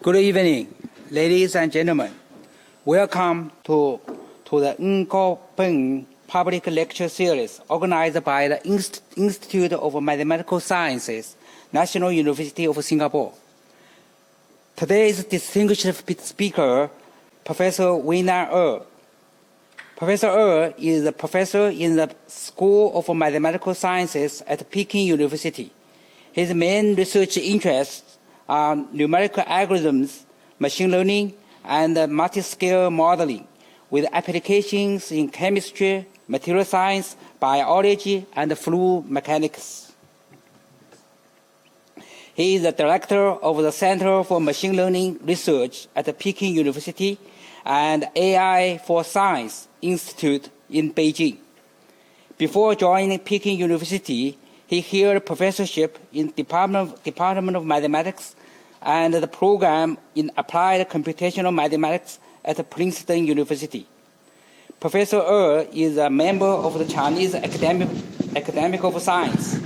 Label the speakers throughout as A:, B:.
A: Good evening, ladies and gentlemen. Welcome to the Ngo Peng Public Lecture Series organized by the Institute of Mathematical Sciences, National University of Singapore. Today's distinguished speaker, Professor Weinan Er. Professor Er is a professor in the School of Mathematical Sciences at Peking University. His main research interests are numerical algorithms, machine learning, and multi-scale modeling, with applications in chemistry, material science, biology, and fluid mechanics. He is the director of the Center for Machine Learning Research at Peking University and AI for Science Institute in Beijing. Before joining Peking University, he held a professorship in Department of Mathematics and the program in Applied Computational Mathematics at Princeton University. Professor Er is a member of the Chinese Academy of Science.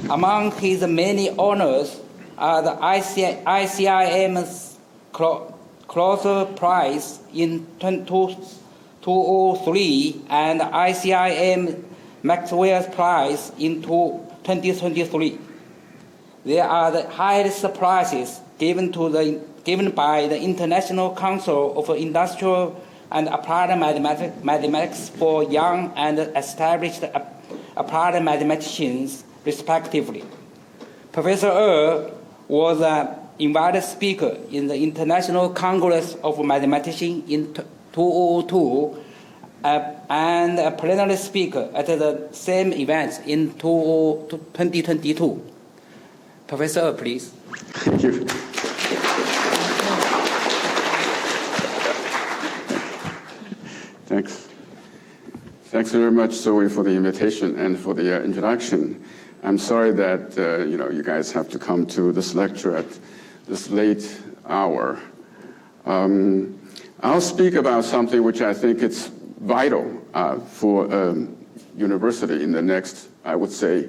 A: Among his many honors are the ICIM's Clauser Prize in 2003 and ICIM Maxwell's Prize in 2023. They are the highest prizes given by the International Council of Industrial and Applied Mathematics for young and established applied mathematicians, respectively. Professor Er was an invited speaker in the International Congress of Mathematicians in 2002 and a plenary speaker at the same events in 2022. Professor Er, please.
B: Thank you. Thanks. Thanks very much, Zoe, for the invitation and for the introduction. I'm sorry that you guys have to come to this lecture at this late hour. I'll speak about something which I think it's vital for university in the next, I would say,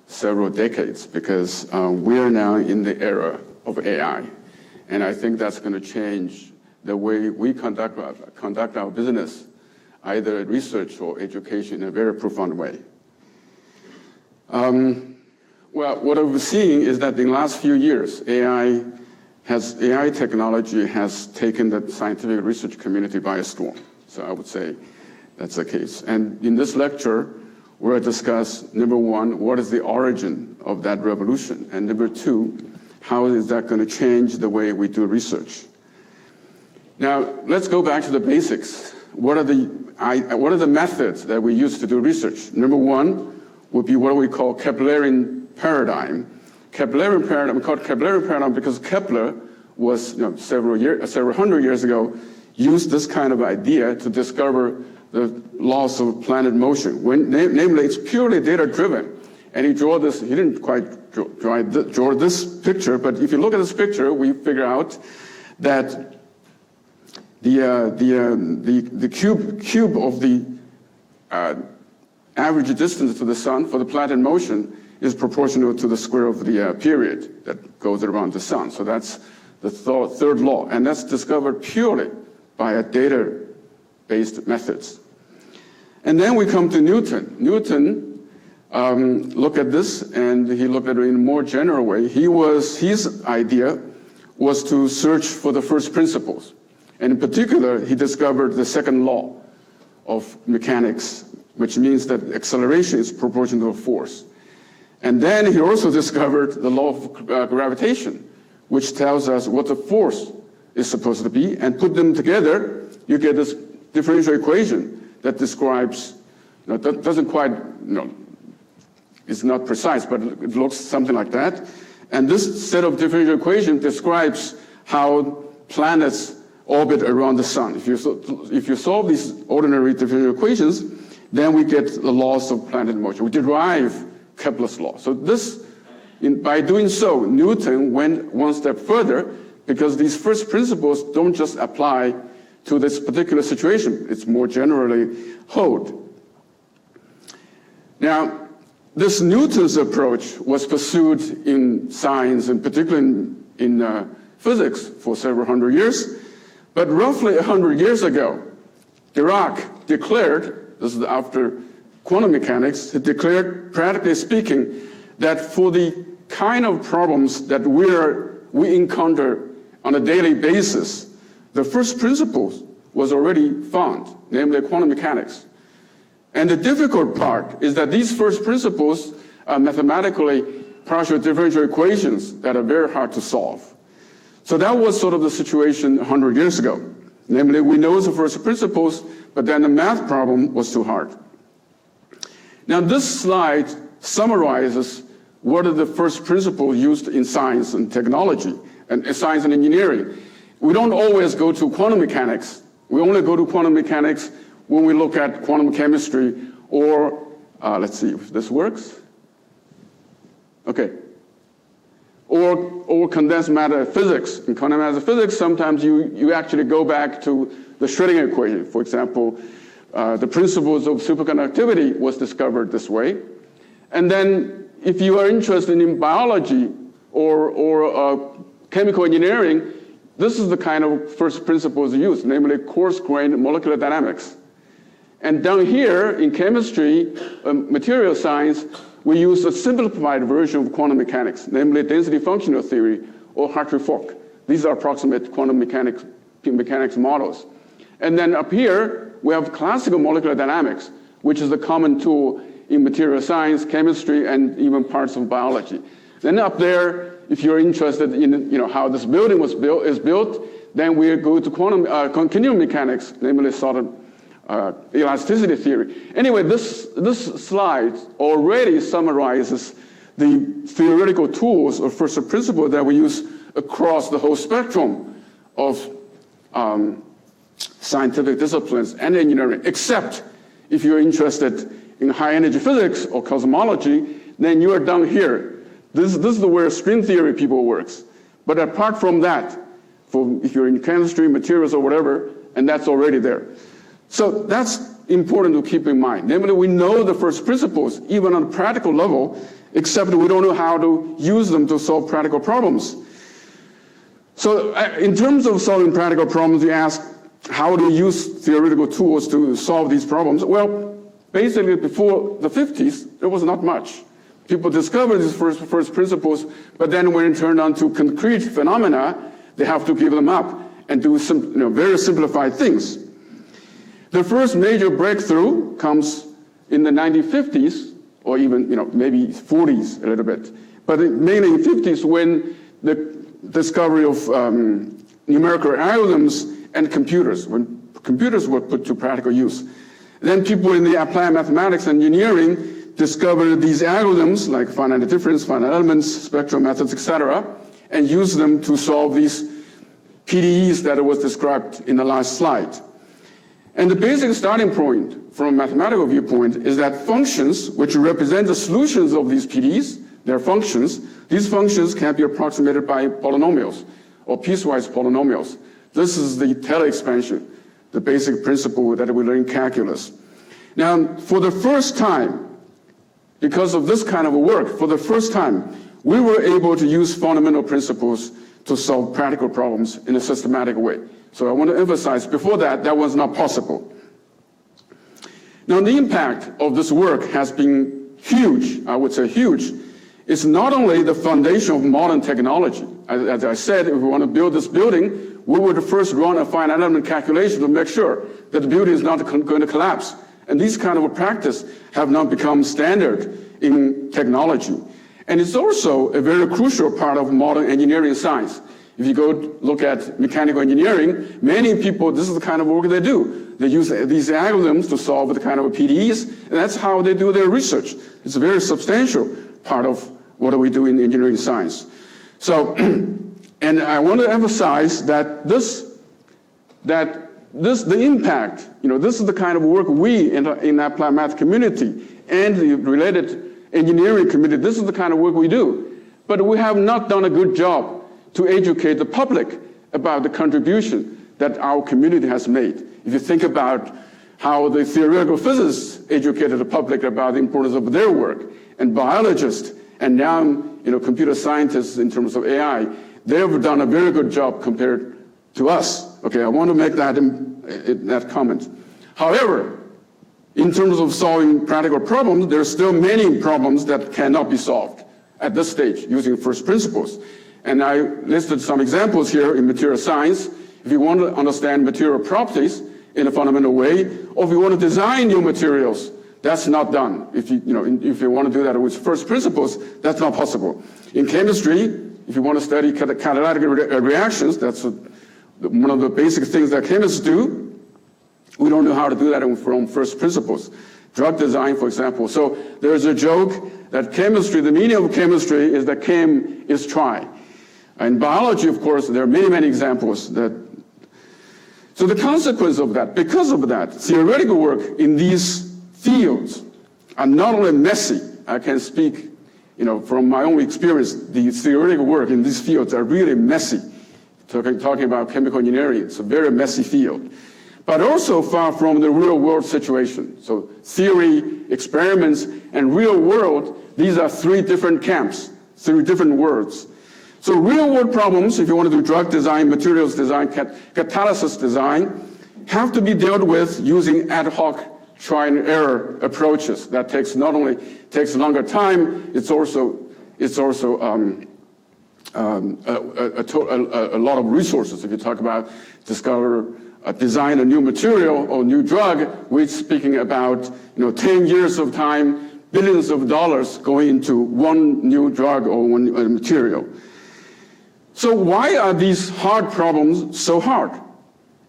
B: several decades, because we are now in the era of AI, and I think that's going to change the way we conduct our business, either research or education, in a very profound way. Well, what I'm seeing is that in the last few years, AI technology has taken the scientific research community by storm. So I would say that's the case. And in this lecture, we'll discuss, number one, what is the origin of that revolution? And number two, how is that going to change the way we do research? Now, let's go back to the basics. What are the methods that we use to do research? Number one would be what we call Keplerian paradigm. Keplerian paradigm, we call it Keplerian paradigm because Kepler was, several hundred years ago, used this kind of idea to discover the laws of planet motion. Namely, it's purely data-driven. And he didn't quite draw this picture, but if you look at this picture, we figure out that the cube of the average distance to the sun for the planet motion is proportional to the square of the period that goes around the sun. So that's the third law, and that's discovered purely by a data-based methods. And then we come to Newton. Newton looked at this, and he looked at it in a more general way. His idea was to search for the first principles. And in particular, he discovered the second law of mechanics, which means that acceleration is proportional to force. And then he also discovered the law of gravitation, which tells us what the force is supposed to be, and put them together, you get this differential equation that describes, that doesn't quite, it's not precise, but it looks something like that. And this set of differential equations describes how planets orbit around the sun. If you solve these ordinary differential equations, then we get the laws of planet motion. We derive Kepler's law. So by doing so, Newton went one step further, because these first principles don't just apply to this particular situation. It's more generally hold. Now, This Newton's approach was pursued in science, and particularly in physics for several hundred years. But roughly 100 years ago, Dirac declared, this is after quantum mechanics, he declared, practically speaking, that for the kind of problems that we encounter on a daily basis, the first principles was already found, namely quantum mechanics. And the difficult part is that these first principles are mathematically partial differential equations that are very hard to solve. So that was sort of the situation 100 years ago. Namely, we know the first principles, but then the math problem was too hard. Now, this slide summarizes what are the first principles used in science and technology, and science and engineering. We don't always go to quantum mechanics. We only go to quantum mechanics when we look at quantum chemistry or, let's see if this works. Okay. Or condensed matter physics. In condensed matter physics, sometimes you actually go back to the Schrödinger equation. For example, the principles of superconductivity was discovered this way. And then if you are interested in biology or chemical engineering, this is the kind of first principles used, namely coarse-grained molecular dynamics. And down here in chemistry, material science, we use a simplified version of quantum mechanics, namely density functional theory or Hartree-Fock. These are approximate quantum mechanics models. And then up here, we have classical molecular dynamics, which is a common tool in material science, chemistry, and even parts of biology. Then up there, if you're interested in how this building is built, then we go to continuum mechanics, namely solid elasticity theory. Anyway, this slide already summarizes the theoretical tools or first principles that we use across the whole spectrum of scientific disciplines and engineering, except if you're interested in high energy physics or cosmology, then you are down here. This is where string theory people works. But apart from that, if you're in chemistry, materials, or whatever, and that's already there. So that's important to keep in mind. Namely, we know the first principles, even on a practical level, except we don't know how to use them to solve practical problems. So in terms of solving practical problems, you ask, how do you use theoretical tools to solve these problems? Well, basically, before the 50s, there was not much. People discovered these first principles, but then when it turned on to concrete phenomena, they have to give them up and do some very simplified things. The first major breakthrough comes in the 1950s, or even maybe 40s a little bit, but mainly in the 50s when the discovery of numerical algorithms and computers, when computers were put to practical use. Then people in the applied mathematics and engineering discovered these algorithms like finite difference, finite elements, spectral methods, etc., and used them to solve these PDEs that was described in the last slide. And the basic starting point from a mathematical viewpoint is that functions, which represent the solutions of these PDEs, their functions, these functions can be approximated by polynomials or piecewise polynomials. This is the Taylor expansion, the basic principle that we learn in calculus. Now, for the first time, because of this kind of work, for the first time, we were able to use fundamental principles to solve practical problems in a systematic way. So I want to emphasize, before that, that was not possible. Now, the impact of this work has been huge, I would say huge. It's not only the foundation of modern technology. As I said, if we want to build this building, we would first run a finite element calculation to make sure that the building is not going to collapse. And these kind of practice have now become standard in technology. And it's also a very crucial part of modern engineering science. If you go look at mechanical engineering, many people, this is the kind of work they do. They use these algorithms to solve the kind of PDEs, and that's how they do their research. It's a very substantial part of what we do in engineering science. So, and I want to emphasize that the impact, this is the kind of work we in applied math community and the related engineering community, this is the kind of work we do. But we have not done a good job to educate the public about the contribution that our community has made. If you think about how the theoretical physicists educated the public about the importance of their work, and biologists, and now computer scientists in terms of AI, they have done a very good job compared to us. Okay, I want to make that comment. However, in terms of solving practical problems, there are still many problems that cannot be solved at this stage using first principles. And I listed some examples here in material science. If you want to understand material properties in a fundamental way, or if you want to design new materials, that's not done. If you want to do that with first principles, that's not possible. In chemistry, if you want to study catalytic reactions, that's one of the basic things that chemists do. We don't know how to do that from first principles. Drug design, for example. So there's a joke that chemistry, the meaning of chemistry is that chem is try. In biology, of course, there are many, many examples that. So the consequence of that, because of that, theoretical work in these fields are not only messy. I can speak, from my own experience. The theoretical work in these fields are really messy. Talking about chemical engineering, it's a very messy field. But also far from the real world situation. So theory, experiments, and real world, these are three different camps, three different worlds. So real world problems, if you want to do drug design, materials design, catalysis design, have to be dealt with using ad hoc try and error approaches. That takes not only takes longer time, it's also a lot of resources. If you talk about design a new material or new drug, we're speaking about 10 years of time, billions of dollars going into one new drug or one material. So why are these hard problems so hard?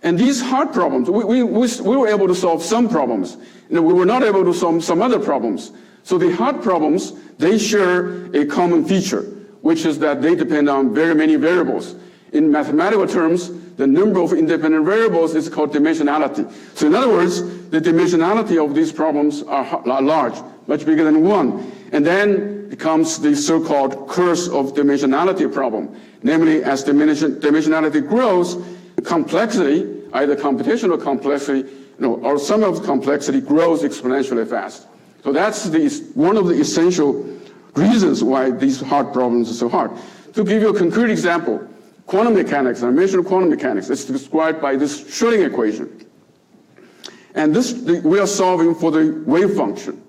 B: And these hard problems, we were able to solve some problems, we were not able to solve some other problems. So the hard problems, they share a common feature, which is that they depend on very many variables. In mathematical terms, the number of independent variables is called dimensionality. So in other words, the dimensionality of these problems are large, much bigger than one. And then becomes the so-called curse of dimensionality problem. Namely, as dimensionality grows, complexity, either computational complexity, or some of the complexity grows exponentially fast. So that's one of the essential reasons why these hard problems are so hard. To give you a concrete example, quantum mechanics, I mentioned quantum mechanics, it's described by this Schrödinger equation. And we are solving for the wave function.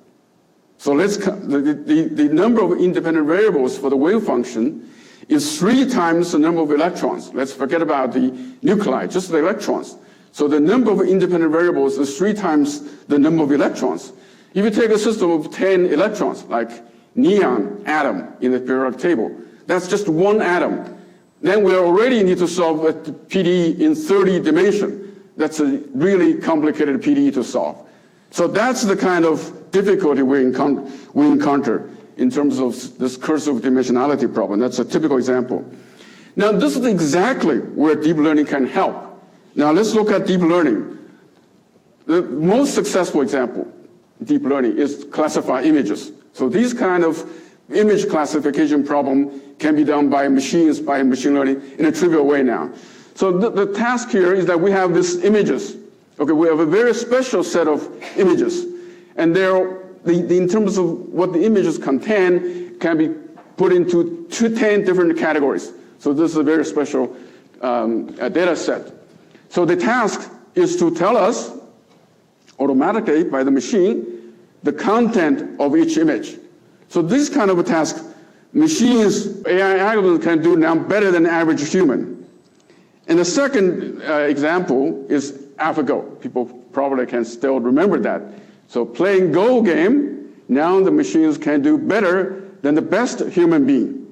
B: So the number of independent variables for the wave function is 3 times the number of electrons. Let's forget about the nuclei, just the electrons. So the number of independent variables is 3 times the number of electrons. If you take a system of 10 electrons, like neon atom in the periodic table, that's just one atom. Then we already need to solve a PDE in 30 dimensions. That's a really complicated PDE to solve. So that's the kind of difficulty we encounter in terms of this curse of dimensionality problem. That's a typical example. Now, this is exactly where deep learning can help. Now, let's look at deep learning. The most successful example in deep learning is classify images. So these kind of image classification problem can be done by machines, by machine learning in a trivial way now. So the task here is that we have these images. Okay, we have a very special set of images. And in terms of what the images contain, can be put into 10 different categories. So this is a very special data set. So the task is to tell us automatically by the machine the content of each image. So this kind of a task, machines, AI algorithms can do now better than the average human. And the second example is AlphaGo. People probably can still remember that. So playing Go game, now the machines can do better than the best human being.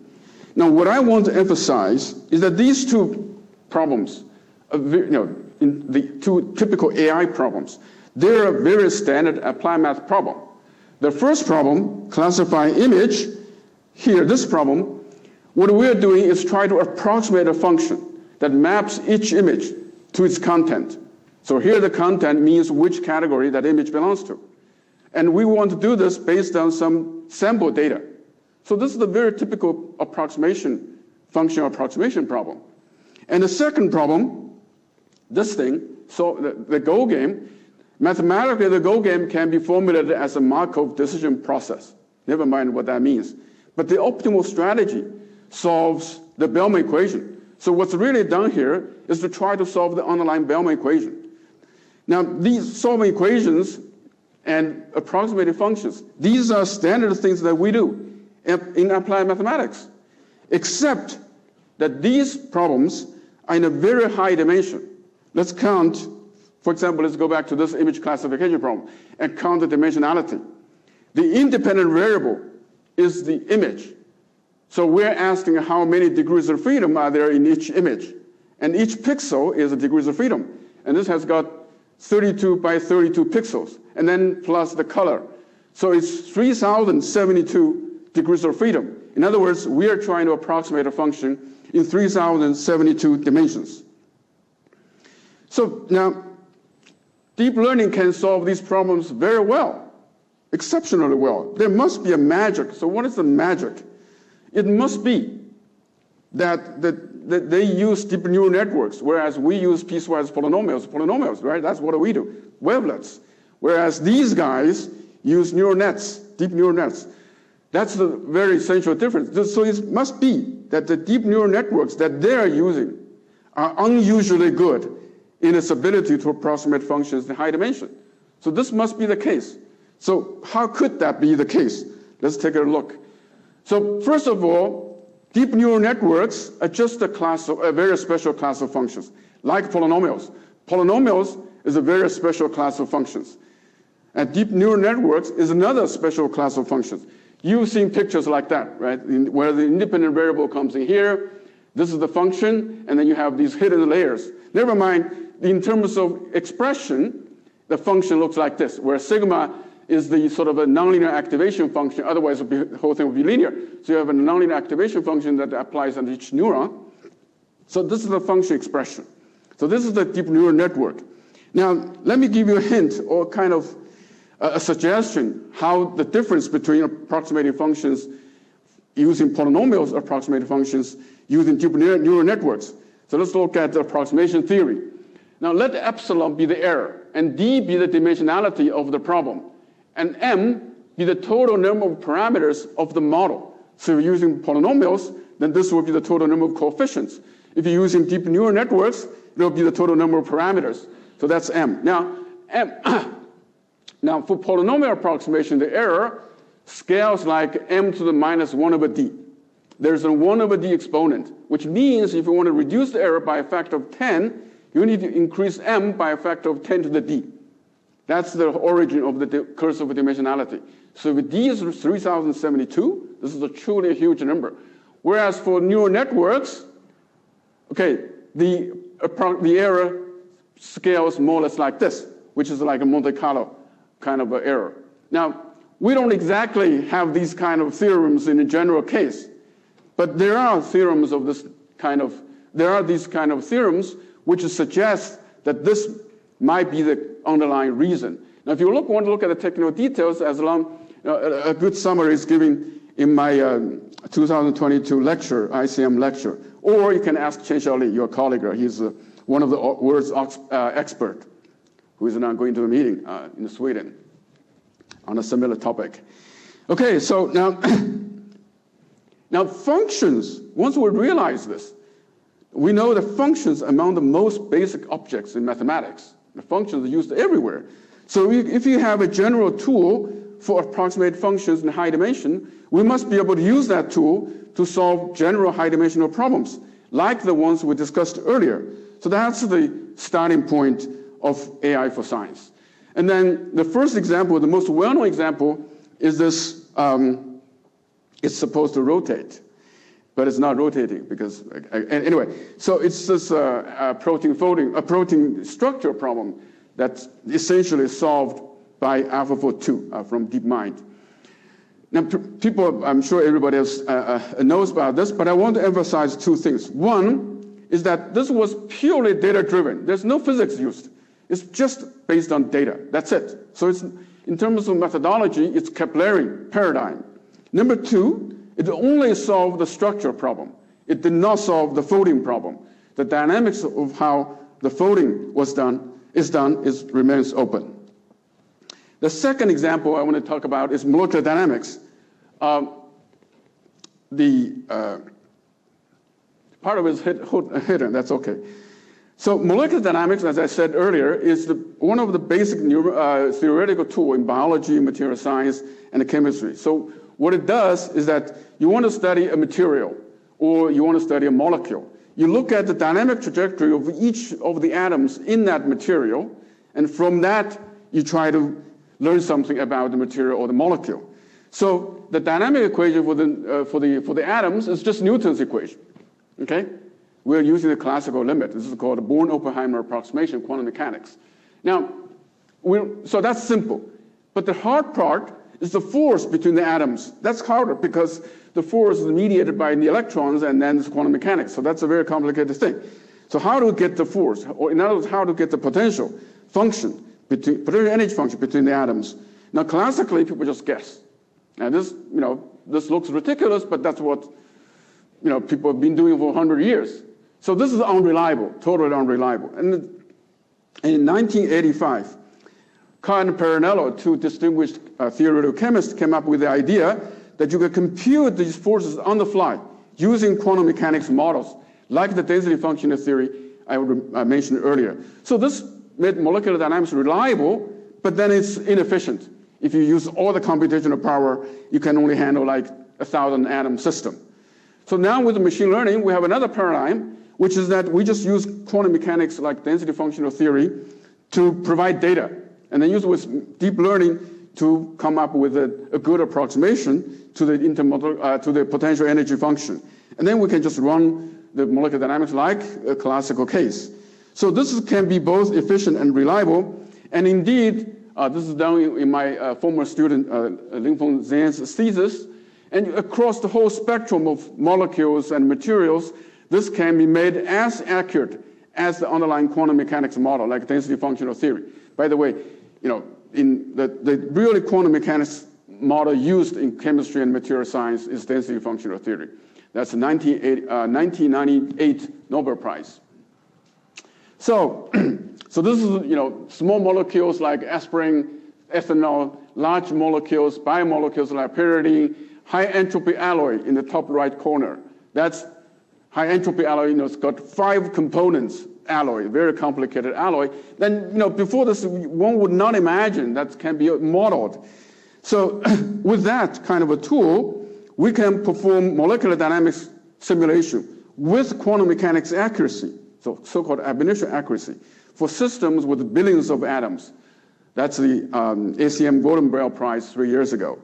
B: Now what I want to emphasize is that these two problems, in the two typical AI problems, they're a very standard applied math problem. The first problem, classify image, here, this problem, what we're doing is try to approximate a function that maps each image to its content. So here the content means which category that image belongs to. And we want to do this based on some sample data. So this is a very typical approximation, functional approximation problem. And the second problem, this thing, so the Go game, mathematically the Go game can be formulated as a Markov decision process. Never mind what that means. But the optimal strategy solves the Bellman equation. So what's really done here is to try to solve the underlying Bellman equation. Now, these solving equations and approximating functions, these are standard things that we do in applied mathematics, except that these problems are in a very high dimension. Let's count, for example, let's go back to this image classification problem and count the dimensionality. The independent variable is the image. So we're asking how many degrees of freedom are there in each image. And each pixel is a degrees of freedom. And this has got 32 by 32 pixels, and then plus the color. So it's 3,072 degrees of freedom. In other words, we are trying to approximate a function in 3,072 dimensions. So now, deep learning can solve these problems very well, exceptionally well. There must be a magic. So what is the magic? It must be that they use deep neural networks, whereas we use piecewise polynomials, right? That's what we do, wavelets. Whereas these guys use neural nets, deep neural nets. That's the very essential difference. So it must be that the deep neural networks that they are using are unusually good in its ability to approximate functions in high dimension. So this must be the case. So how could that be the case? Let's take a look. So first of all, deep neural networks are just a very special class of functions, like polynomials. Polynomials is a very special class of functions. And deep neural networks is another special class of functions. You've seen pictures like that, right? Where the independent variable comes in here, this is the function, and then you have these hidden layers. Never mind, in terms of expression, the function looks like this, where sigma is the sort of a nonlinear activation function, otherwise the whole thing would be linear. So you have a nonlinear activation function that applies on each neuron. So this is the function expression. So this is the deep neural network. Now, let me give you a hint or kind of a suggestion how the difference between approximating functions using polynomials, approximating functions using deep neural networks. So let's look at the approximation theory. Now let epsilon be the error, and d be the dimensionality of the problem, and m be the total number of parameters of the model. So if you're using polynomials, then this will be the total number of coefficients. If you're using deep neural networks, it'll be the total number of parameters. So that's m. Now for polynomial approximation, the error scales like m to the minus 1 over d. There's a 1 over d exponent, which means if you want to reduce the error by a factor of 10, you need to increase m by a factor of 10 to the d. That's the origin of the curse of dimensionality. So if d is 3,072, this is a truly huge number. Whereas for neural networks, okay, the error scales more or less like this, which is like a Monte Carlo kind of an error. Now, we don't exactly have these kind of theorems in a general case, but there are theorems of this kind of, there are these kind of theorems which suggest that this might be the underlying reason. Now, if you want to look at the technical details, a good summary is given in my 2022 lecture, ICM lecture, or you can ask Chen Xiaoli, your colleague. He's one of the world's expert, who is now going to a meeting in Sweden on a similar topic. Okay, so now functions, once we realize this, we know that functions are among the most basic objects in mathematics. The functions are used everywhere. So if you have a general tool for approximate functions in high dimension, we must be able to use that tool to solve general high dimensional problems, like the ones we discussed earlier. So that's the starting point of AI for science. And then the first example, the most well-known example, is this, it's supposed to rotate, but it's not rotating because, anyway, so it's this protein structure problem that's essentially solved by AlphaFold 2 from DeepMind. Now, people, I'm sure everybody else knows about this, but I want to emphasize two things. One is that this was purely data-driven. There's no physics used. It's just based on data. That's it. So it's, in terms of methodology, it's Keplerian paradigm. Number two, it only solved the structure problem. It did not solve the folding problem. The dynamics of how the folding remains open. The second example I want to talk about is molecular dynamics. part of it is hidden, that's okay. So molecular dynamics, as I said earlier, is one of the basic theoretical tools in biology, material science, and chemistry. So what it does is that you want to study a material or you want to study a molecule. You look at the dynamic trajectory of each of the atoms in that material, and from that you try to learn something about the material or the molecule. So the dynamic equation for the atoms is just Newton's equation, okay? We're using the classical limit. This is called the Born-Oppenheimer approximation, quantum mechanics. Now, so that's simple. But the hard part is the force between the atoms. That's harder because the force is mediated by the electrons and then it's quantum mechanics. So that's a very complicated thing. So how to get the force, or in other words, how to get the potential function, potential energy function between the atoms. Now, classically, people just guess. Now, this looks ridiculous, but that's what people have been doing for 100 years. So this is unreliable, totally unreliable. And in 1985, Carr and Perenello, two distinguished theoretical chemists, came up with the idea that you could compute these forces on the fly using quantum mechanics models, like the density function theory I mentioned earlier. So this made molecular dynamics reliable, but then it's inefficient. If you use all the computational power, you can only handle like 1,000 atom system. So now with machine learning, we have another paradigm, which is that we just use quantum mechanics like density functional theory to provide data, and then use with deep learning to come up with a good approximation to the potential energy function. And then we can just run the molecular dynamics like a classical case. So this can be both efficient and reliable. And indeed, this is done in my former student, Lingfeng Zhan's thesis. And across the whole spectrum of molecules and materials, this can be made as accurate as the underlying quantum mechanics model, like density functional theory. By the way, in the really quantum mechanics model used in chemistry and material science is density functional theory. That's a 1998 Nobel Prize. So, so this is small molecules like aspirin, ethanol, large molecules, biomolecules like pyridine, high entropy alloy in the top right corner. That's high entropy alloy. It's got 5 components. Alloy, very complicated alloy. Then, before this, one would not imagine that can be modeled. So with that kind of a tool, we can perform molecular dynamics simulation with quantum mechanics accuracy, so-called ab initio accuracy, for systems with billions of atoms. That's the ACM Golden Bell Prize 3 years ago.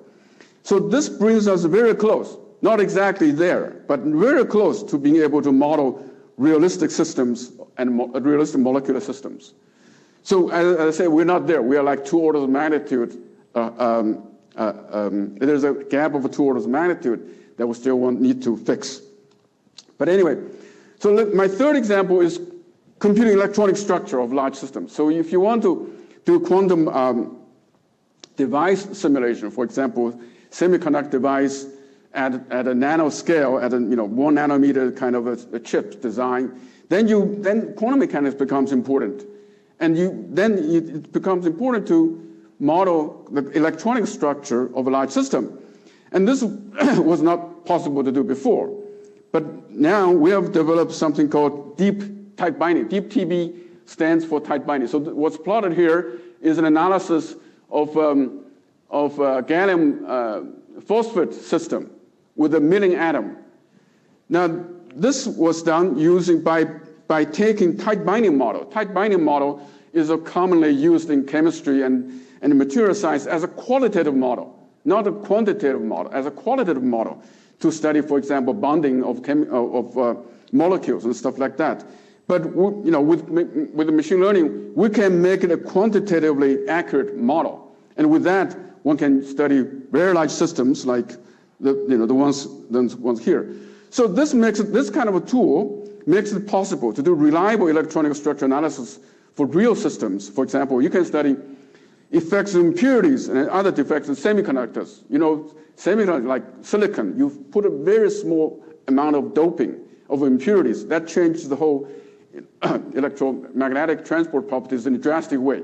B: So this brings us very close, not exactly there, but very close to being able to model realistic systems and realistic molecular systems. So as I say, we're not there. We are like 2 orders of magnitude. There's a gap of 2 orders of magnitude that we still need to fix. But anyway, so my third example is computing electronic structure of large systems. So if you want to do quantum device simulation, for example, semiconductor device at a nanoscale, at a 1 nanometer kind of a chip design, then quantum mechanics becomes important, and it becomes important to model the electronic structure of a large system, and this was not possible to do before. But now we have developed something called deep tight binding. Deep TB stands for tight binding. So what's plotted here is an analysis of gallium phosphate system with a milling atom. Now, this was done by taking tight binding model. Tight binding model is commonly used in chemistry and material science as a qualitative model, not a quantitative model, as a qualitative model to study, for example, bonding of molecules and stuff like that. But with the machine learning, we can make it a quantitatively accurate model, and with that, one can study very large systems like the ones here. So this kind of a tool makes it possible to do reliable electronic structure analysis for real systems. For example, you can study effects of impurities and other defects in semiconductors. Semiconductors like silicon, you put a very small amount of doping of impurities. That changes the whole electromagnetic transport properties in a drastic way.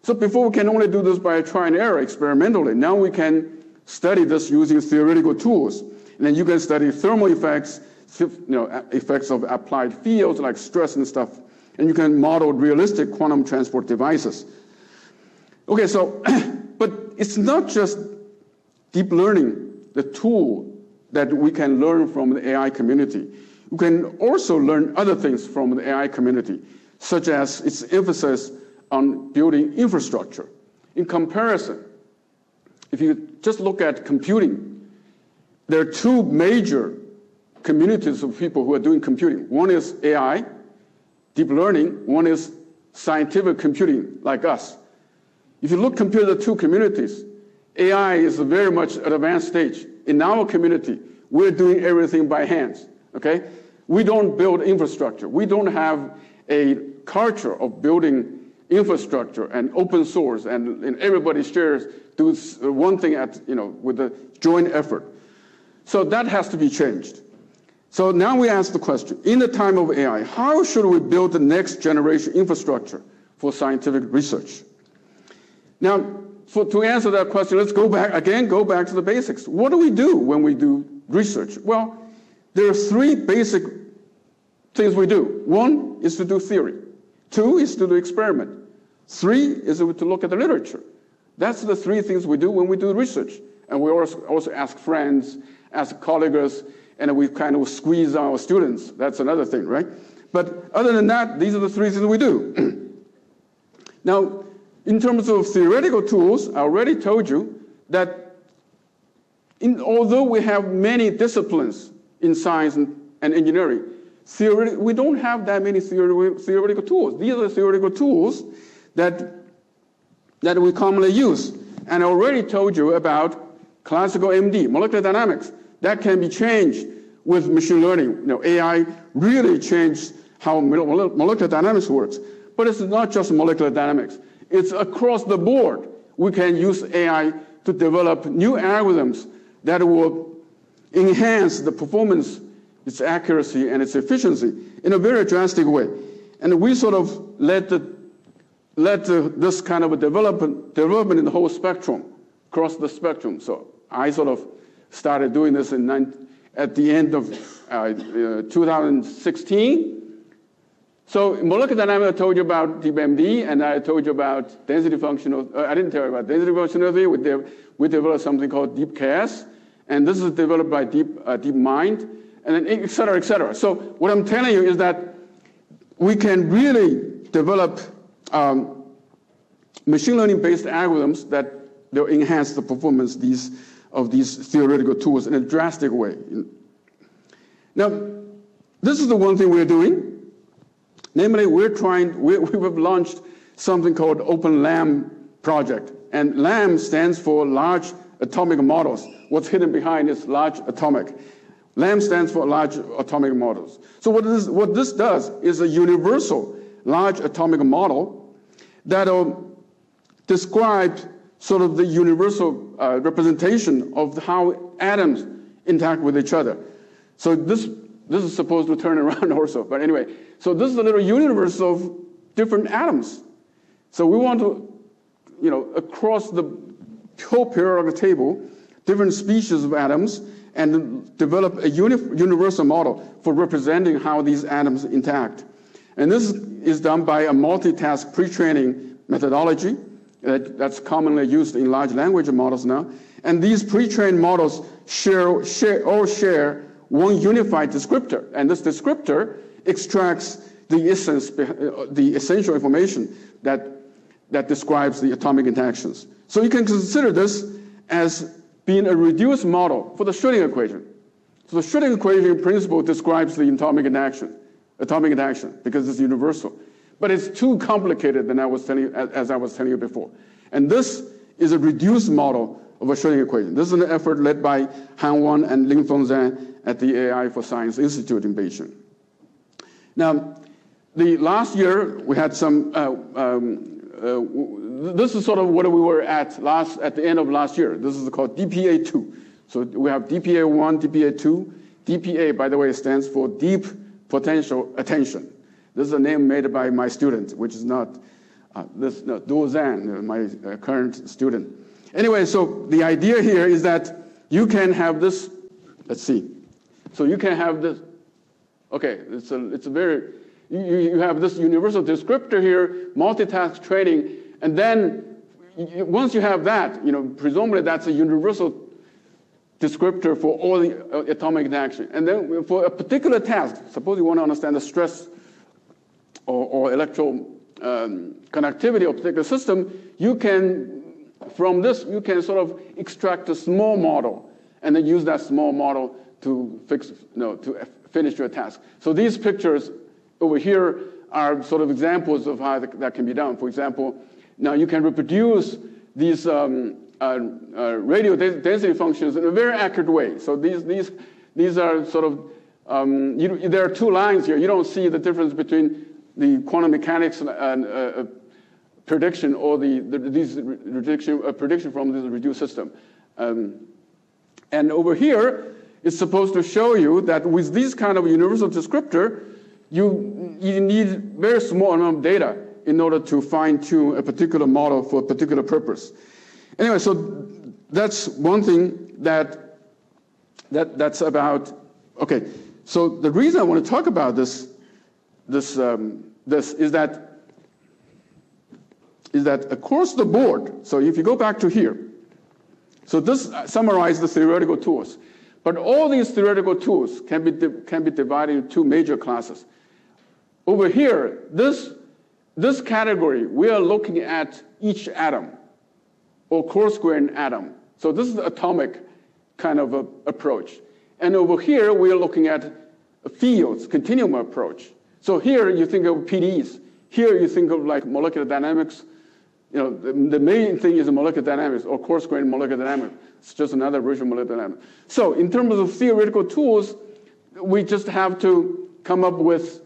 B: So before we can only do this by try and error experimentally. Now we can study this using theoretical tools. And then you can study thermal effects, effects of applied fields like stress and stuff. And you can model realistic quantum transport devices. Okay, so, but it's not just deep learning, the tool that we can learn from the AI community. You can also learn other things from the AI community, such as its emphasis on building infrastructure. In comparison, if you just look at computing, there are two major communities of people who are doing computing. One is AI, deep learning. One is scientific computing, like us. If you compare the two communities, AI is a very much advanced stage. In our community, we're doing everything by hands, okay? We don't build infrastructure. We don't have a culture of building infrastructure and open source, and everybody shares, do one thing with a joint effort. So that has to be changed. So now we ask the question, in the time of AI, how should we build the next generation infrastructure for scientific research? Now, to answer that question, let's go back to the basics. What do we do when we do research? Well, there are three basic things we do. One is to do theory. Two is to do experiment. Three is to look at the literature. That's the three things we do when we do research. And we also ask friends, ask colleagues, and we kind of squeeze our students. That's another thing, right? But other than that, these are the three things we do. Now, in terms of theoretical tools, I already told you that although we have many disciplines in science and engineering, we don't have that many theoretical tools. These are the theoretical tools that we commonly use. And I already told you about classical MD, molecular dynamics. That can be changed with machine learning. AI really changed how molecular dynamics works. But it's not just molecular dynamics. It's across the board. We can use AI to develop new algorithms that will enhance the performance, its accuracy, and its efficiency in a very drastic way. And we sort of let this kind of a development in the whole spectrum, across the spectrum. So I sort of started doing this at the end of 2016. So molecular dynamics, I told you about DeepMD, and I told you about density functional. I didn't tell you about density functionality. We developed something called DeepCast, and this is developed by DeepMind, and then et cetera, et cetera. So what I'm telling you is that we can really develop machine learning-based algorithms that will enhance the performance of these theoretical tools in a drastic way. Now, this is the one thing we're doing. Namely, we've launched something called Open LAM project. And LAM stands for Large Atomic Models. What's hidden behind is large atomic. LAM stands for Large Atomic Models. So what this does is a universal large atomic model that describes sort of the universal representation of how atoms interact with each other. So this is supposed to turn around also, but anyway. So this is a little universe of different atoms. So we want to, across the whole periodic table, different species of atoms, and develop a universal model for representing how these atoms interact. And this is done by a multitask pre-training methodology that's commonly used in large language models now. And these pre-trained models all share one unified descriptor, and this descriptor extracts the essential information that describes the atomic interactions. So you can consider this as being a reduced model for the Schrödinger equation. So the Schrödinger equation in principle describes the atomic interaction because it's universal. But it's too complicated than as I was telling you before. And this is a reduced model of a Schrödinger equation. This is an effort led by Han Wang and Lingfeng Zhang at the AI for Science Institute in Beijing. Now, the last year we had some. This is sort of what we were at the end of last year. This is called DPA2. So we have DPA1, DPA2. DPA, by the way, stands for Deep Potential Attention. This is a name made by my student, which is not Du Zhang, my current student. Anyway, so the idea here is that you can have this. Let's see. So you can have this. Okay, it's a very, you have this universal descriptor here, multitask training, and then once you have that, presumably that's a universal descriptor for all the atomic interaction. And then for a particular task, suppose you want to understand the stress or electro conductivity of a particular system, from this, you can sort of extract a small model and then use that small model to finish your task. So these pictures over here are sort of examples of how that can be done. For example, now you can reproduce these radio density functions in a very accurate way. So these are sort of, there are two lines here. You don't see the difference between the quantum mechanics prediction or prediction from this reduced system. And over here, it's supposed to show you that with this kind of universal descriptor, you need very small amount of data in order to fine-tune a particular model for a particular purpose. Anyway, so that's one thing that's about. Okay, so the reason I want to talk about this is that across the board. So if you go back to here, so this summarizes the theoretical tools. But all these theoretical tools can be divided into two major classes. Over here, this category, we are looking at each atom or coarse-grained atom. So this is the atomic kind of approach. And over here, we are looking at fields, continuum approach. So here you think of PDEs. Here you think of like molecular dynamics. The main thing is molecular dynamics or coarse-grained molecular dynamics. It's just another version of molecular dynamics. So in terms of theoretical tools, we just have to come up with,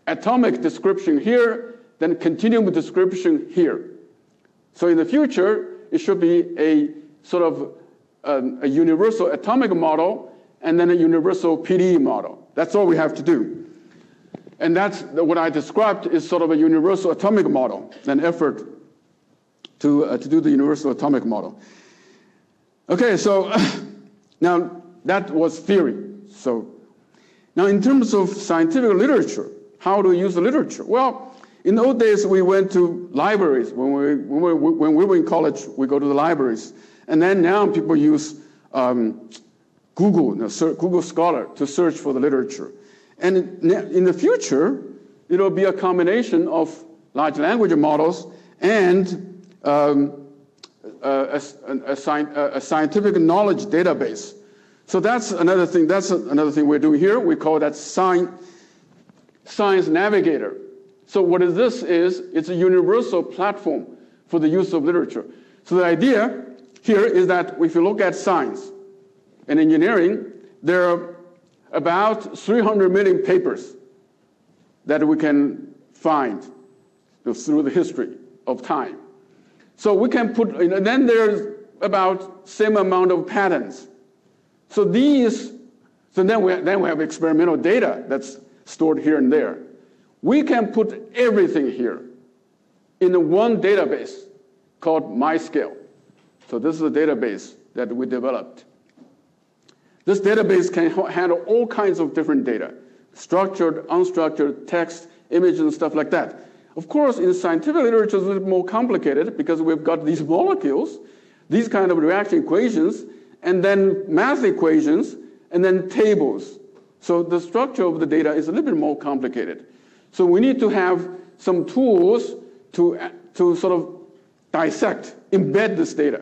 B: atomic description here, then continuum description here. So in the future, it should be a sort of a universal atomic model and then a universal PDE model. That's all we have to do. And that's what I described is sort of a universal atomic model, an effort to do the universal atomic model. Okay, so now that was theory. So now in terms of scientific literature, how do we use the literature? Well, in the old days, we went to libraries. When we were in college, we go to the libraries. And then now people use Google Scholar to search for the literature. And in the future, it'll be a combination of large language models and a scientific knowledge database. So that's another thing. That's another thing we're doing here. We call that Science Navigator. So what is this is, it's a universal platform for the use of literature. So the idea here is that if you look at science and engineering, there are about 300 million papers that we can find through the history of time. So we can put, and then there's about same amount of patents. So then we have experimental data that's stored here and there. We can put everything here in one database called MyScale. So this is a database that we developed. This database can handle all kinds of different data, structured, unstructured, text, images, and stuff like that. Of course, in scientific literature, it's a little more complicated because we've got these molecules, these kind of reaction equations, and then math equations, and then tables. So the structure of the data is a little bit more complicated. So we need to have some tools to sort of dissect, embed this data.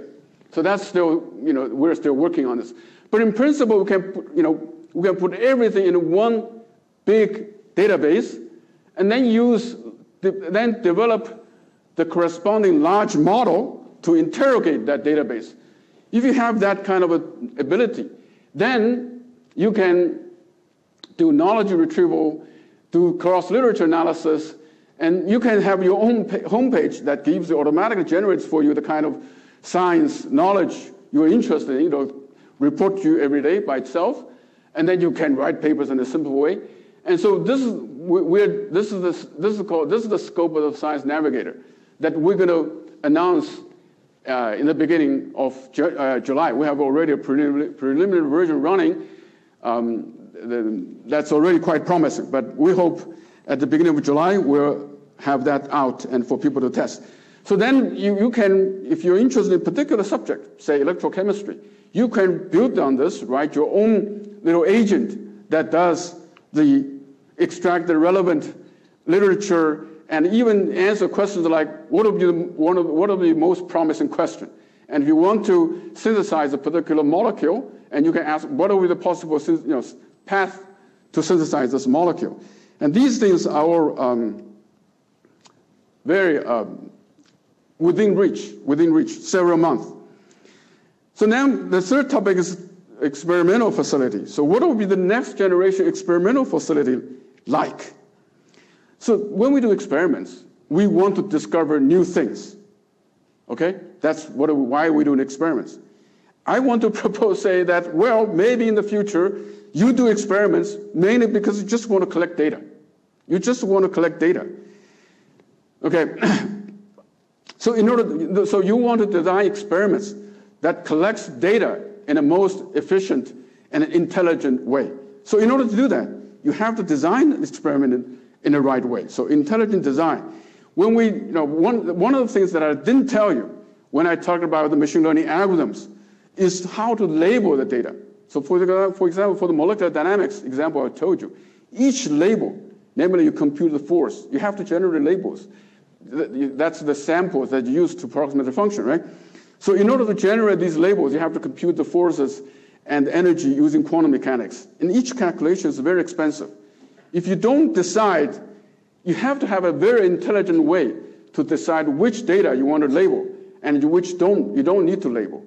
B: So that's still, we're still working on this. But in principle, we can put everything in one big database, and then develop the corresponding large model to interrogate that database. If you have that kind of ability, then you can do knowledge retrieval, do cross-literature analysis, and you can have your own homepage that automatically generates for you the kind of science knowledge you're interested in, report to you every day by itself, and then you can write papers in a simple way. And so this is the scope of the Science Navigator that we're going to announce in the beginning of July. We have already a preliminary version running. that's already quite promising. But we hope at the beginning of July we'll have that out and for people to test. So then you can, if you're interested in a particular subject, say electrochemistry, you can build on this, write your own little agent that does extract the relevant literature and even answer questions like, what would be the most promising question? And if you want to synthesize a particular molecule, and you can ask, what are the possible path to synthesize this molecule? And these things are very within reach, several months. So now the third topic is experimental facility. So what will be the next generation experimental facility like? So when we do experiments, we want to discover new things. Okay? That's why we're doing experiments. I want to propose, say that, well, maybe in the future, you do experiments mainly because you just want to collect data. You just want to collect data. Okay? So you want to design experiments that collects data in a most efficient and intelligent way. So in order to do that, you have to design the experiment in the right way. So intelligent design. When one of the things that I didn't tell you when I talked about the machine learning algorithms is how to label the data. So for example, for the molecular dynamics example I told you, each label, namely you compute the force, you have to generate labels. That's the samples that you use to approximate the function, right? So in order to generate these labels, you have to compute the forces and energy using quantum mechanics. And each calculation is very expensive. If you don't decide, you have to have a very intelligent way to decide which data you want to label and which you don't need to label.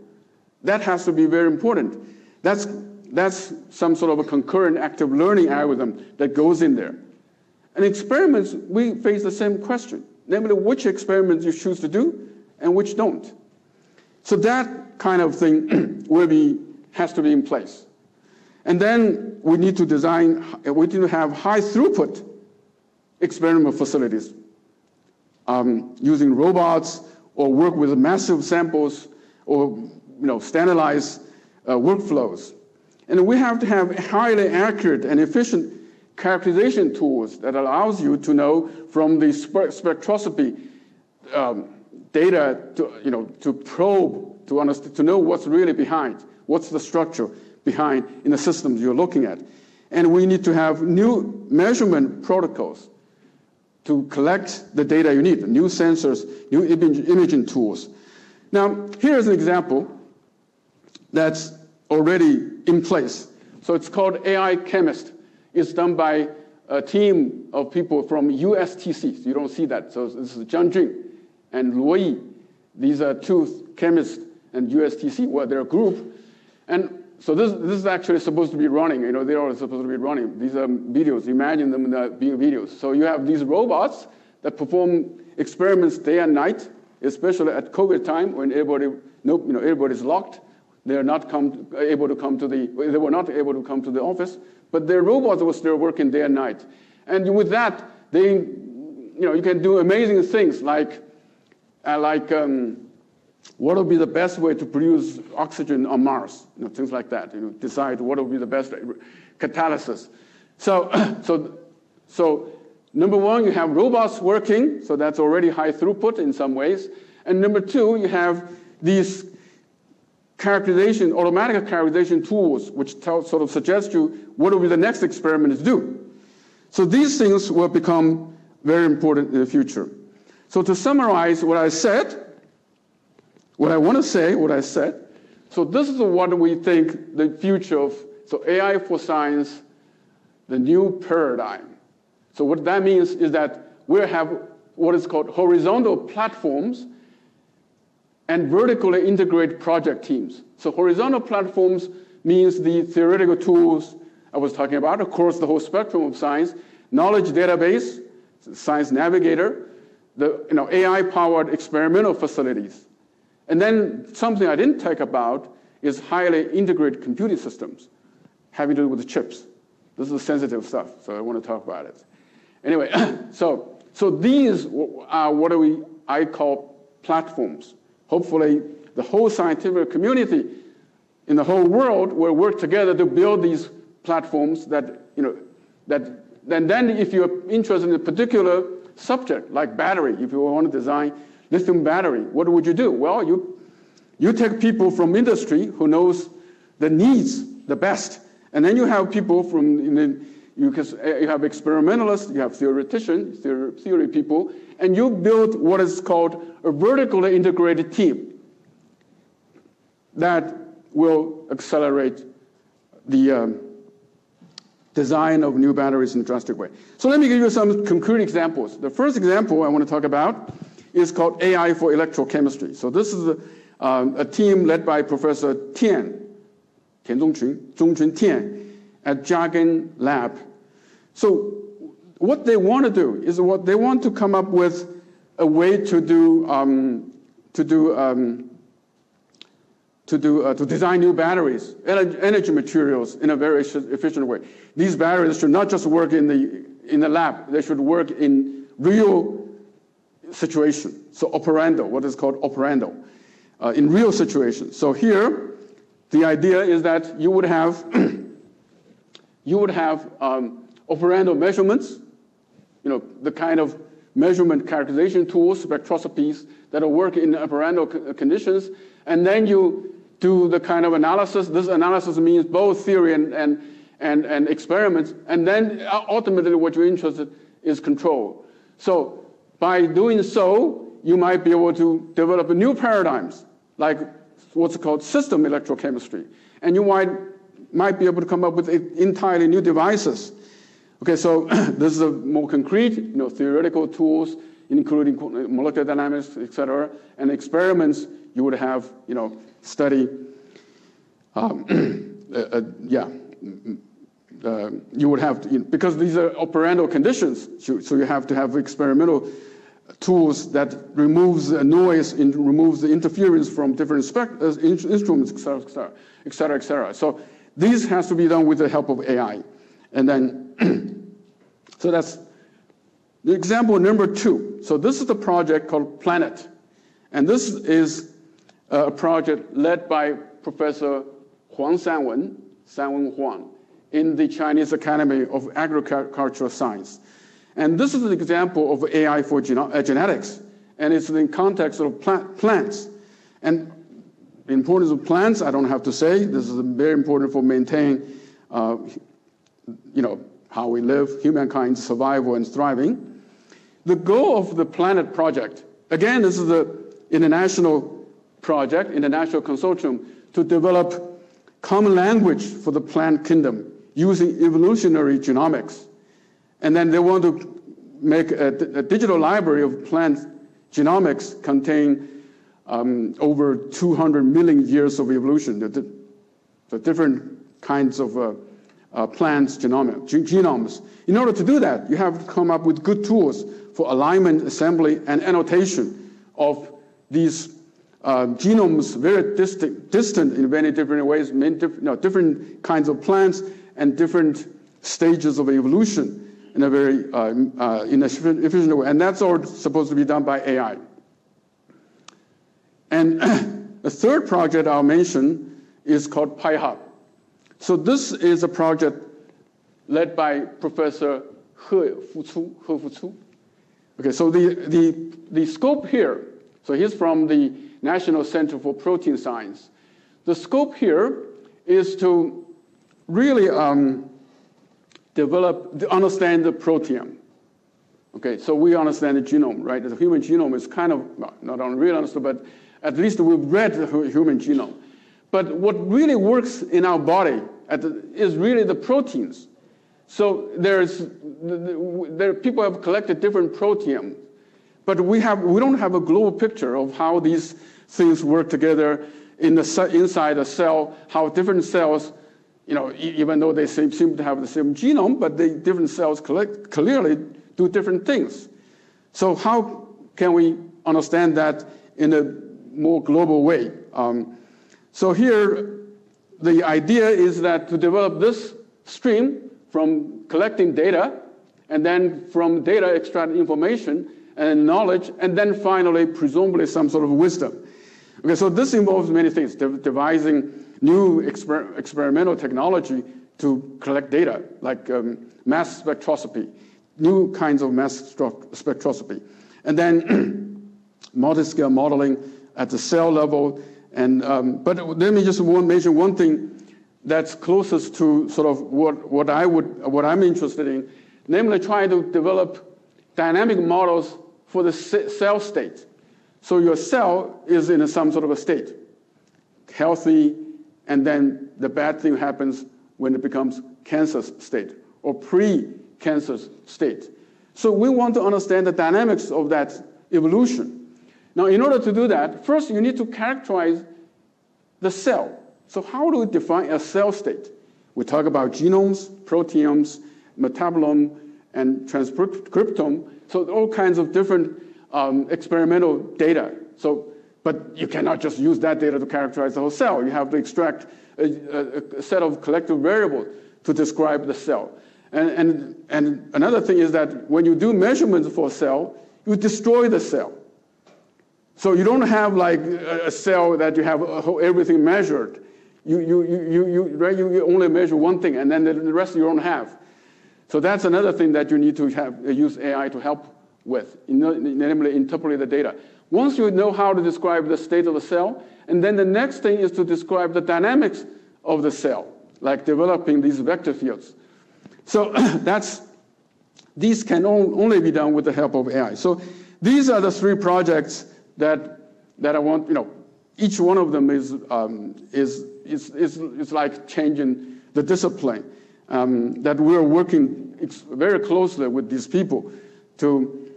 B: That has to be very important. That's some sort of a concurrent active learning algorithm that goes in there. And experiments, we face the same question, namely which experiments you choose to do and which don't. So that kind of thing has to be in place. And then we need to have high throughput experimental facilities using robots or work with massive samples or standardized workflows. And we have to have to accurate and efficient characterization tools that allows you to know from the spectroscopy data to probe, to understand, to know what's really behind, what's the structure behind in the systems you're looking at. And we need to have new measurement protocols to collect the data you need, new sensors, new imaging tools. Now, here's an example that's already in place. So it's called AI Chemist. It's done by a team of people from USTC. So you don't see that. So this is Zhang Jun and Luo Yi. These are two chemists and USTC. Well, they're a group. And so this is actually supposed to be running. They're all supposed to be running. These are videos. Imagine them being videos. So you have these robots that perform experiments day and night, especially at COVID time when everybody's locked. They were not able to come to the office, but their robots were still working day and night. And with that, you can do amazing things like what would be the best way to produce oxygen on Mars, things like that. Decide what would be the best catalysis. So number one, you have robots working, so that's already high throughput in some ways. And number two, you have these automatic characterization tools, which sort of suggest you what will be the next experiment to do. So these things will become very important in the future. So to summarize what I said, what I said, so this is what we think the future of, so AI for science, the new paradigm. So what that means is that we'll have what is called horizontal platforms and vertically integrated project teams. So horizontal platforms means the theoretical tools I was talking about, across the whole spectrum of science, knowledge database, science navigator, the AI-powered experimental facilities. And then something I didn't talk about is highly integrated computing systems having to do with the chips. This is sensitive stuff, so I want to talk about it. Anyway, so these are what I call platforms. Hopefully, the whole scientific community in the whole world will work together to build these platforms that, then if you're interested in a particular subject, like battery, if you want to design lithium battery, what would you do? Well, you take people from industry who knows the needs the best, and then you have people from, you have experimentalists, you have theoreticians, theory people, and you build what is called a vertically integrated team that will accelerate the design of new batteries in a drastic way. So let me give you some concrete examples. The first example I want to talk about is called AI for electrochemistry. So this is a team led by Professor Tian Zhongqun Tian at Jargon Lab. So what they want to do is they want to come up with a way to design new batteries, energy materials in a very efficient way. These batteries should not just work in the lab; they should work in real situation. So operando, what is called operando, in real situations. So here, the idea is that you would have operando measurements, the kind of measurement characterization tools, spectroscopies that will work in operando conditions, and then you do the kind of analysis. This analysis means both theory and experiments, and then ultimately what you're interested in is control. So by doing so, you might be able to develop new paradigms, like what's called system electrochemistry, and you might be able to come up with entirely new devices. Okay, so this is a more concrete, theoretical tools, including molecular dynamics, et cetera, and experiments you would have, study, you would have to, because these are operando conditions, so you have to have experimental tools that removes the noise and removes the interference from different instruments, et cetera, et cetera, et cetera. So this has to be done with the help of AI. And then, so that's the example number 2. So this is the project called Planet. And this is a project led by Professor Sanwen Huang in the Chinese Academy of Agricultural Science. And this is an example of AI for genetics, and it's in context of plants. And the importance of plants, I don't have to say. This is very important for maintaining, how we live, humankind's survival and thriving. The goal of the Planet project, again, this is the international project, international consortium, to develop common language for the plant kingdom using evolutionary genomics. And then they want to make a digital library of plant genomics contain over 200 million years of evolution, the different kinds of plants' genomes. In order to do that, you have to come up with good tools for alignment, assembly, and annotation of these genomes, very distant in many different ways, different kinds of plants and different stages of evolution in a very efficient way. And that's all supposed to be done by AI. And the third project I'll mention is called Pi-Hub. So this is a project led by Professor He Fucu. Okay, so the scope here, so he's from the National Center for Protein Science. The scope here is to really understand the proteome. Okay, so we understand the genome, right? The human genome is kind of, not only really understood, but at least we've read the human genome. But what really works in our body is really the proteins. So people have collected different proteins, but we don't have a global picture of how these things work together inside a cell, how different cells, even though they seem to have the same genome, but the different cells clearly do different things. So how can we understand that in a more global way? So here, the idea is that to develop this stream from collecting data, and then from data extract information and knowledge, and then finally, presumably, some sort of wisdom. Okay, so this involves many things, devising new experimental technology to collect data, like mass spectroscopy, new kinds of mass spectroscopy. And then multi-scale modeling at the cell level. And, but let me just mention one thing that's closest to sort of what I'm interested in, namely trying to develop dynamic models for the cell state. So your cell is in some sort of a state, healthy, and then the bad thing happens when it becomes cancer state or pre-cancer state. So we want to understand the dynamics of that evolution. Now, in order to do that, first you need to characterize the cell. So how do we define a cell state? We talk about genomes, proteomes, metabolome, and transcriptome. So all kinds of different experimental data. So, but you cannot just use that data to characterize the whole cell. You have to extract a set of collective variables to describe the cell. And another thing is that when you do measurements for a cell, you destroy the cell. So you don't have like a cell that you have everything measured. You only measure one thing, and then the rest you don't have. So that's another thing that you need to use AI to help with, namely interpret the data. Once you know how to describe the state of the cell, and then the next thing is to describe the dynamics of the cell, like developing these vector fields. So these can only be done with the help of AI. So these are the three projects that I want. Each one of them is like changing the discipline. That we're working very closely with these people to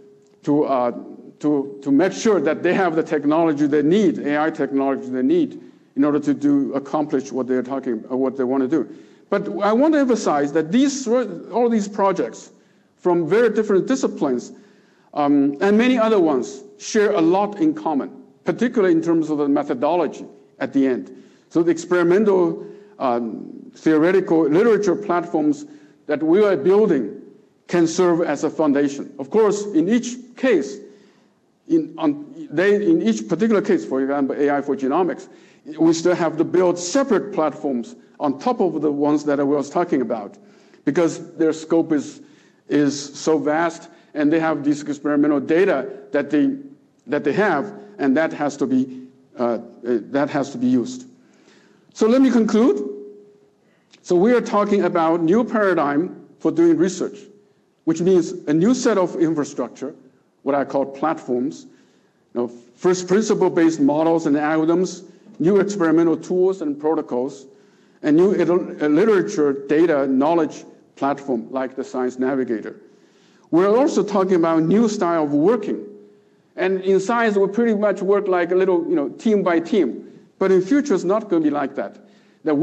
B: make sure that they have the technology they need, AI technology they need, in order to accomplish what they're what they want to do. But I want to emphasize that all these projects from very different disciplines and many other ones share a lot in common, particularly in terms of the methodology at the end. So the experimental theoretical literature platforms that we are building can serve as a foundation. Of course, in each case, in each particular case, for example, AI for genomics, we still have to build separate platforms on top of the ones that I was talking about, because their scope is so vast, and they have this experimental data that they have, and that has to be used. So let me conclude. So we are talking about new paradigm for doing research, which means a new set of infrastructure, what I call platforms, first principle-based models and algorithms, new experimental tools and protocols, and new literature, data, knowledge platform like the Science Navigator. We're also talking about new style of working. And in science, we pretty much work like a little, team by team. But in future, it's not going to be like that. That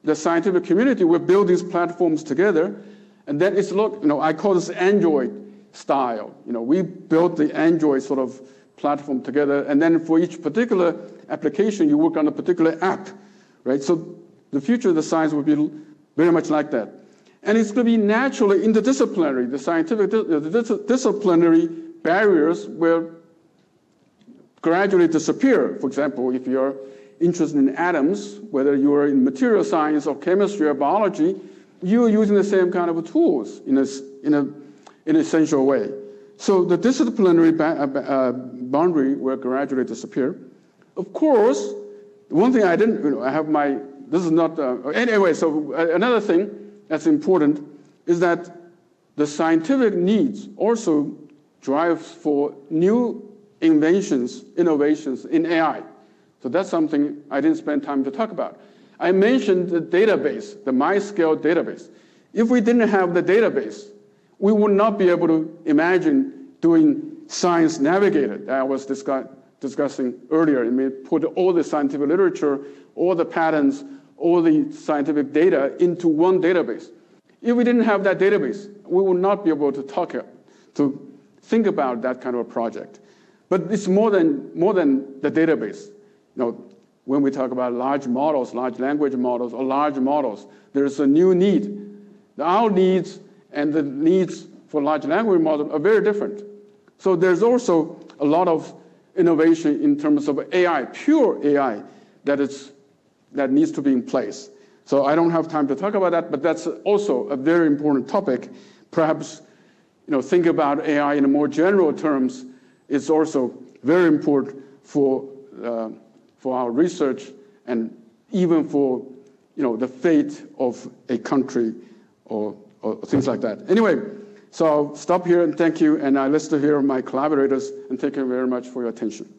B: the scientific community, will build these platforms together, and then I call this Android style. We built the Android sort of platform together, and then for each particular application, you work on a particular app, right? So the future of the science will be very much like that. And it's going to be naturally interdisciplinary. The scientific disciplinary barriers will gradually disappear. For example, if you're interested in atoms, whether you are in material science or chemistry or biology, you're using the same kind of tools in an essential way. So the disciplinary boundary will gradually disappear. Of course, one thing I didn't, I have my, this is not, anyway, so another thing that's important is that the scientific needs also drive for new inventions, innovations in AI. So that's something I didn't spend time to talk about. I mentioned the database, the MyScale database. If we didn't have the database, we would not be able to imagine doing Science Navigator that I was discussing earlier. I mean, put all the scientific literature, all the patterns, all the scientific data into one database. If we didn't have that database, we would not be able to think about that kind of a project. But it's more than the database. When we talk about large models, large language models, or large models, there's a new need. Our needs and the needs for large language models are very different. So there's also a lot of innovation in terms of AI, pure AI, that needs to be in place. So I don't have time to talk about that, but that's also a very important topic. Perhaps, think about AI in a more general terms is also very important for our research and even for, the fate of a country or things like that. Anyway, so I'll stop here and thank you, and I listen to hear my collaborators, and thank you very much for your attention.